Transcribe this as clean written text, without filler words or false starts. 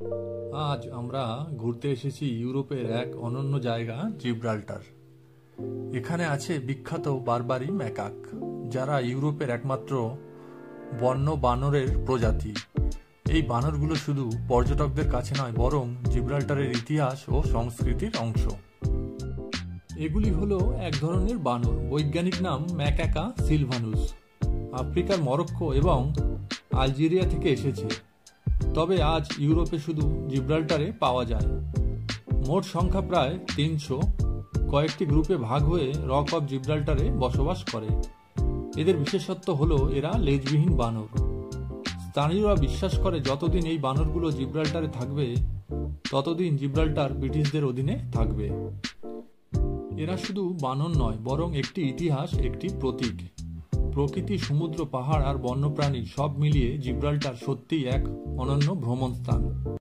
আজ আমরা ঘুরতে এসেছি ইউরোপের এক অনন্য জায়গা জিব্রাল্টার। এখানে আছে বিখ্যাত বারবারি ম্যাকাক, যারা ইউরোপের একমাত্র বন্য বানরের প্রজাতি। এই বানরগুলো শুধু পর্যটকদের কাছে নয়, বরং জিব্রাল্টারের ইতিহাস ও সংস্কৃতির অংশ। এগুলি হলো এক ধরনের বানর, বৈজ্ঞানিক নাম ম্যাকাকা সিলভানুস। আফ্রিকার মরক্কো এবং আলজেরিয়া থেকে এসেছে, তবে আজ ইউরোপে শুধু জিব্রাল্টারে পাওয়া যায়। মোট সংখ্যা প্রায় 300, কয়েকটি গ্রুপে ভাগ হয়ে রক অফ জিব্রাল্টারে বসবাস করে। এদের বিশেষত্ব হলো এরা লেজবিহীন বানর। স্থানীয়রা বিশ্বাস করে যতদিন এই বানরগুলো জিব্রাল্টারে থাকবে, ততদিন জিব্রাল্টার ব্রিটিশদের অধীনে থাকবে। এরা শুধু বানর নয়, বরং একটি ইতিহাস, একটি প্রতীক। প্রকৃতি, সমুদ্র, পাহাড় আর বন্যপ্রাণী সব মিলিয়ে জিব্রাল্টার সত্যিই এক অনন্য ভ্রমণ স্থান।